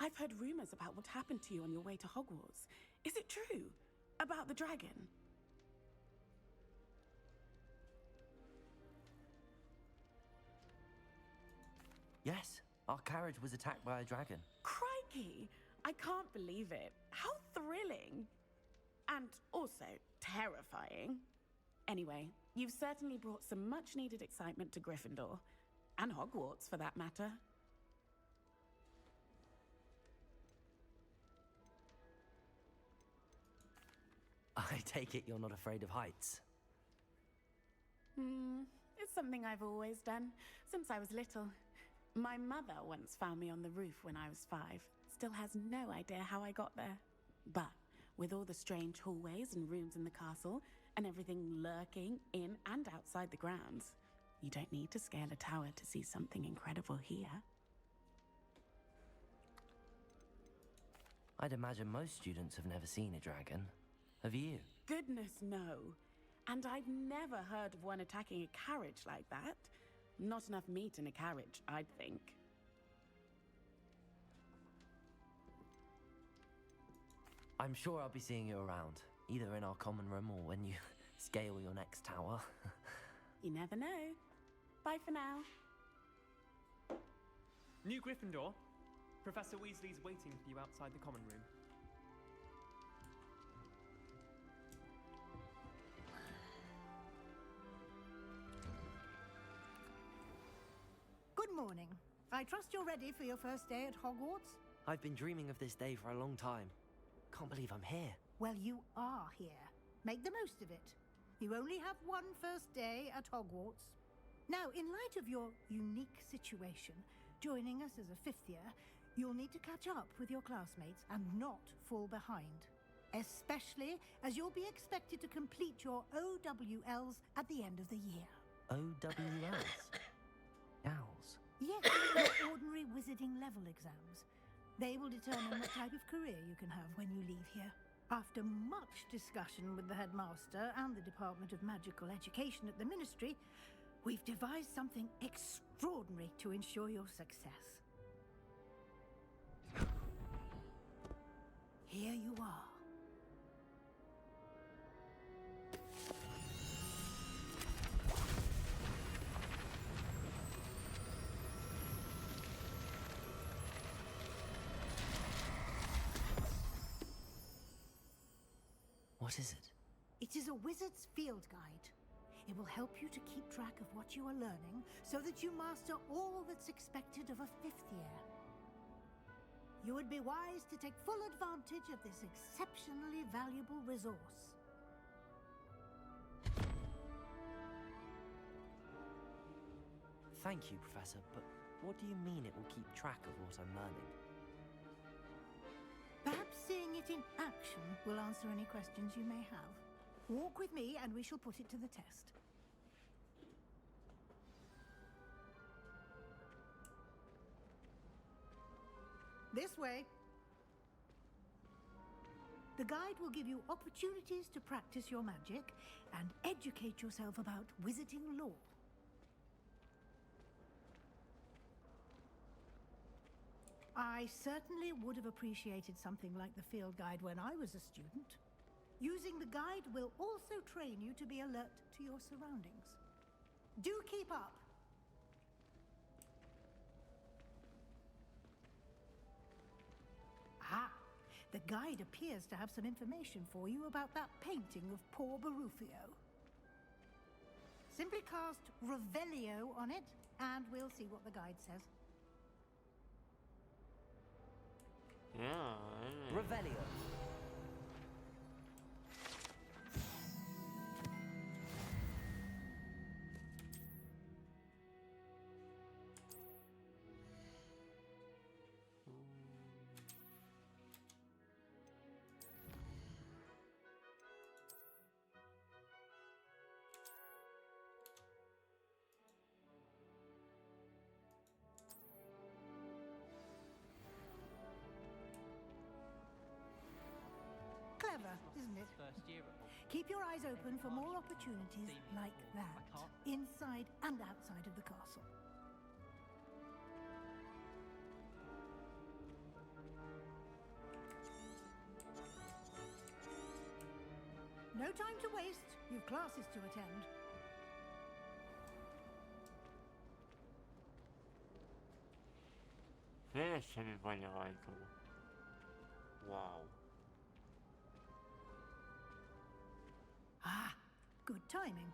I've heard rumors about what happened to you on your way to Hogwarts. Is it true? About the dragon? Yes, our carriage was attacked by a dragon. Crikey! I can't believe it. How thrilling! And also terrifying. Anyway, you've certainly brought some much-needed excitement to Gryffindor. And Hogwarts, for that matter. I take it you're not afraid of heights. It's something I've always done, since I was little. My mother once found me on the roof when I was 5. Still has no idea how I got there. But with all the strange hallways and rooms in the castle, and everything lurking in and outside the grounds, you don't need to scale a tower to see something incredible here. I'd imagine most students have never seen a dragon. Have you? Goodness, no. And I've never heard of one attacking a carriage like that. Not enough meat in a carriage, I'd think. I'm sure I'll be seeing you around, either in our common room or when you scale your next tower. You never know. Bye for now. New Gryffindor. Professor Weasley's waiting for you outside the common room. Good morning. I trust you're ready for your first day at Hogwarts? I've been dreaming of this day for a long time. Can't believe I'm here. Well, you are here. Make the most of it. You only have one first day at Hogwarts. Now, in light of your unique situation, joining us as a 5th year, you'll need to catch up with your classmates and not fall behind. Especially as you'll be expected to complete your OWLs at the end of the year. OWLs? Owls? Yes, your ordinary wizarding level exams. They will determine what type of career you can have when you leave here. After much discussion with the headmaster and the Department of Magical Education at the Ministry, we've devised something extraordinary to ensure your success. Here you are. What is it? It is a wizard's field guide. It will help you to keep track of what you are learning so that you master all that's expected of a 5th year. You would be wise to take full advantage of this exceptionally valuable resource. Thank you, Professor, but what do you mean it will keep track of what I'm learning? Perhaps seeing it in action will answer any questions you may have. Walk with me and we shall put it to the test. This way. The guide will give you opportunities to practice your magic and educate yourself about wizarding lore. I certainly would have appreciated something like the field guide when I was a student. Using the guide will also train you to be alert to your surroundings. Do keep up! Ah, the guide appears to have some information for you about that painting of poor Barufio. Simply cast Revelio on it, and we'll see what the guide says. Revelio. Clever, isn't it? Keep your eyes open for more opportunities like that, inside and outside of the castle. No time to waste. You've classes to attend. Teljesen palju aegu. Wow. Ah, good timing.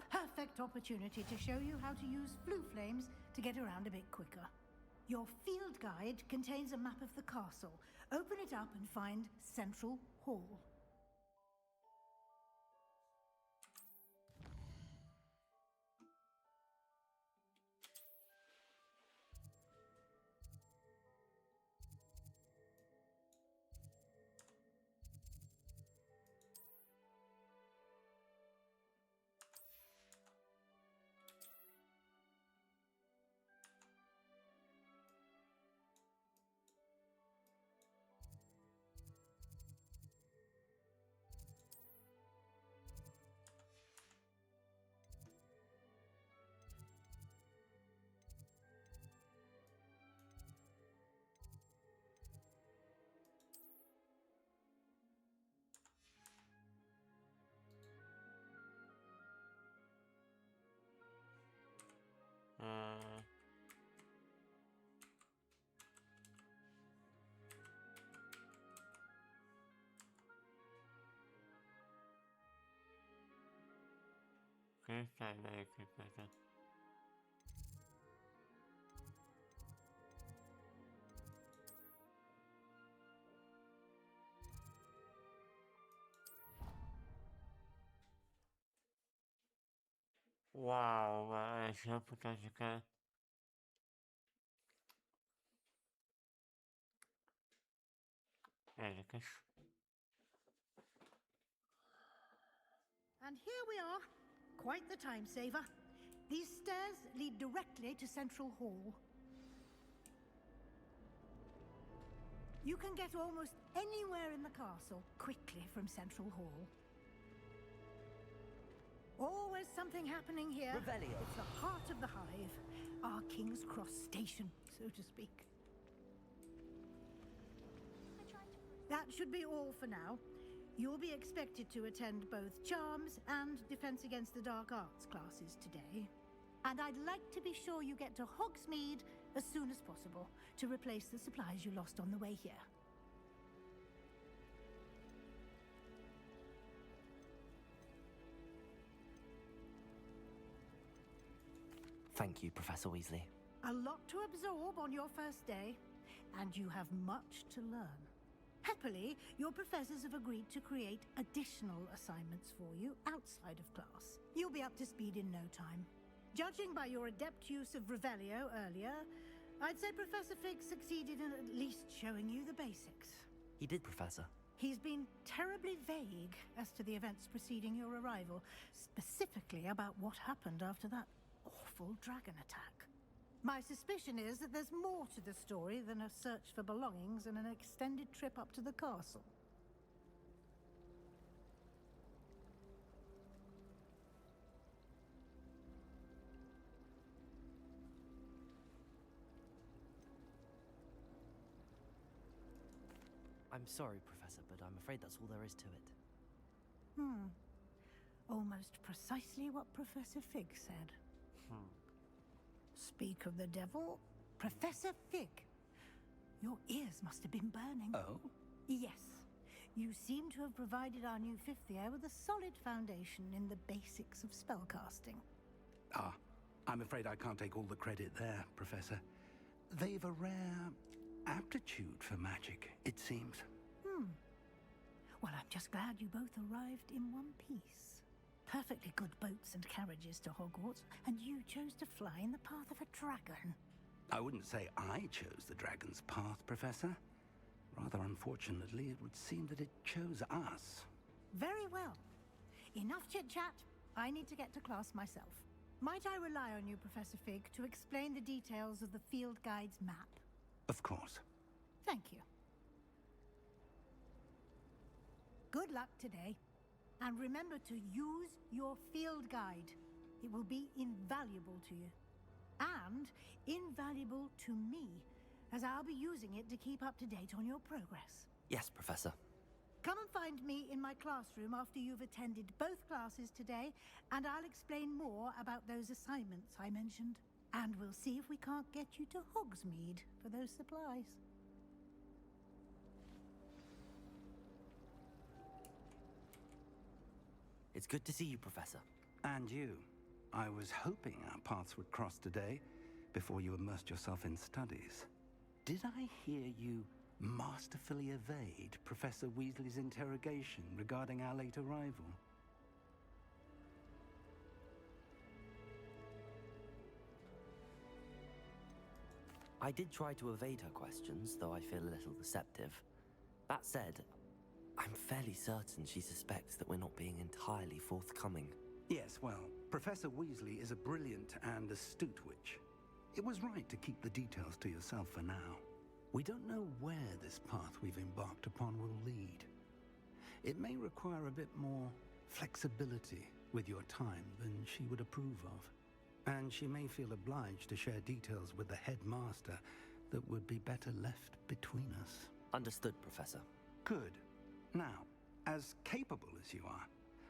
Perfect opportunity to show you how to use flue flames to get around a bit quicker. Your field guide contains a map of the castle. Open it up and find Central Hall. Questa è la equipata. Wow, ma ce l'ho potuto giocare. Che And here we are. Quite the time saver. These stairs lead directly to Central Hall. You can get almost anywhere in the castle quickly from Central Hall. Always something happening here. Revelio. It's the heart of the hive. Our King's Cross station, so to speak. That should be all for now. You'll be expected to attend both Charms and Defense Against the Dark Arts classes today. And I'd like to be sure you get to Hogsmeade as soon as possible to replace the supplies you lost on the way here. Thank you, Professor Weasley. A lot to absorb on your first day, and you have much to learn. Happily, your professors have agreed to create additional assignments for you outside of class. You'll be up to speed in no time. Judging by your adept use of Revelio earlier, I'd say Professor Fig succeeded in at least showing you the basics. He did, Professor. He's been terribly vague as to the events preceding your arrival, specifically about what happened after that awful dragon attack. My suspicion is that there's more to the story than a search for belongings and an extended trip up to the castle. I'm sorry, Professor, but I'm afraid that's all there is to it. Almost precisely what Professor Fig said. Speak of the devil, Professor Fig. Your ears must have been burning. Oh? Yes. You seem to have provided our new fifth year with a solid foundation in the basics of spellcasting. Ah, I'm afraid I can't take all the credit there, Professor. They've a rare aptitude for magic, it seems. Well, I'm just glad you both arrived in one piece. Perfectly good boats and carriages to Hogwarts, and you chose to fly in the path of a dragon. I wouldn't say I chose the dragon's path, Professor. Rather unfortunately, it would seem that it chose us. Very well. Enough chit-chat. I need to get to class myself. Might I rely on you, Professor Fig, to explain the details of the field guide's map? Of course. Thank you. Good luck today. And remember to use your field guide. It will be invaluable to you. And invaluable to me, as I'll be using it to keep up to date on your progress. Yes, Professor. Come and find me in my classroom after you've attended both classes today, and I'll explain more about those assignments I mentioned. And we'll see if we can't get you to Hogsmeade for those supplies. It's good to see you, Professor. And you. I was hoping our paths would cross today before you immersed yourself in studies. Did I hear you masterfully evade Professor Weasley's interrogation regarding our late arrival? I did try to evade her questions, though I feel a little deceptive. That said, I'm fairly certain she suspects that we're not being entirely forthcoming. Yes, well, Professor Weasley is a brilliant and astute witch. It was right to keep the details to yourself for now. We don't know where this path we've embarked upon will lead. It may require a bit more flexibility with your time than she would approve of. And she may feel obliged to share details with the headmaster that would be better left between us. Understood, Professor. Good. Now, as capable as you are,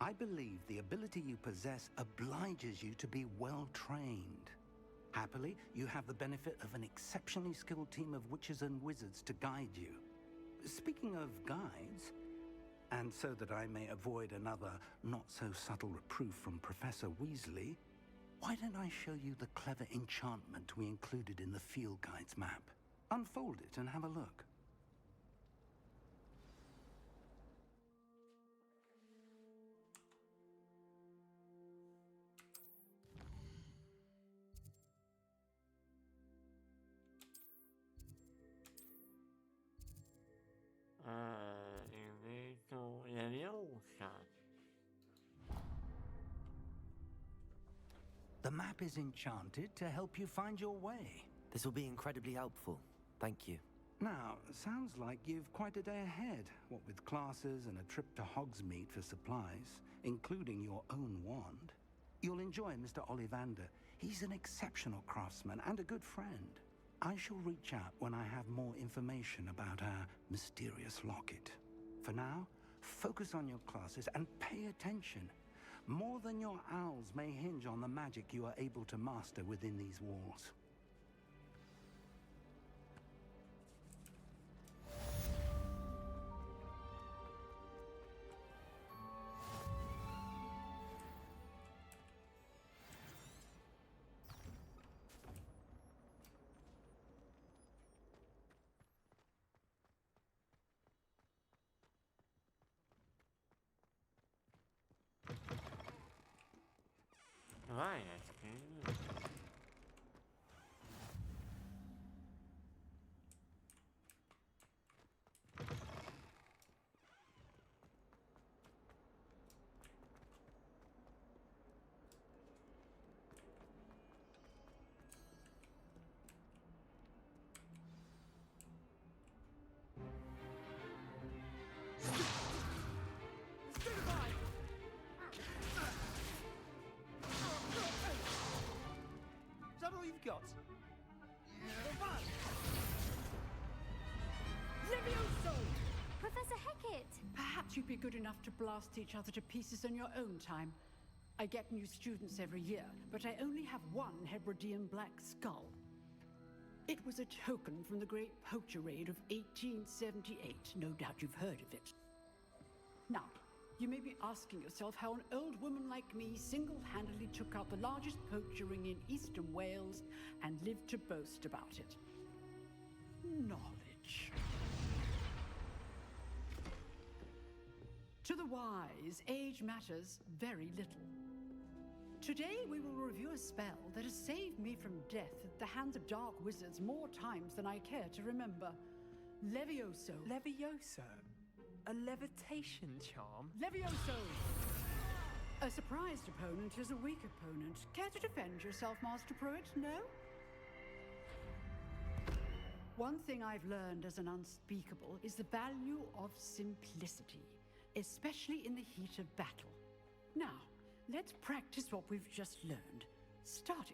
I believe the ability you possess obliges you to be well trained. Happily, you have the benefit of an exceptionally skilled team of witches and wizards to guide you. Speaking of guides, and so that I may avoid another not-so-subtle reproof from Professor Weasley, why don't I show you the clever enchantment we included in the field guide's map? Unfold it and have a look. Invito Leviosa. The map is enchanted to help you find your way. This will be incredibly helpful. Thank you. Now, sounds like you've quite a day ahead, what with classes and a trip to Hogsmeade for supplies, including your own wand. You'll enjoy Mr. Ollivander. He's an exceptional craftsman and a good friend. I shall reach out when I have more information about our mysterious locket. For now, focus on your classes and pay attention. More than your owls may hinge on the magic you are able to master within these walls. Vai, acho que... Is that all you've got? Levioso! Professor Hecat! Perhaps you'd be good enough to blast each other to pieces in your own time. I get new students every year, but I only have one Hebridean black skull. It was a token from the Great Poacher Raid of 1878. No doubt you've heard of it. Now, you may be asking yourself how an old woman like me single-handedly took out the largest poacher ring in eastern Wales and lived to boast about it. Knowledge. To the wise, age matters very little. Today we will review a spell that has saved me from death at the hands of dark wizards more times than I care to remember. Levioso. Levioso? A levitation charm? Levioso! A surprised opponent is a weak opponent. Care to defend yourself, Master Pruitt? No? One thing I've learned as an unspeakable is the value of simplicity, especially in the heat of battle. Now, let's practice what we've just learned, starting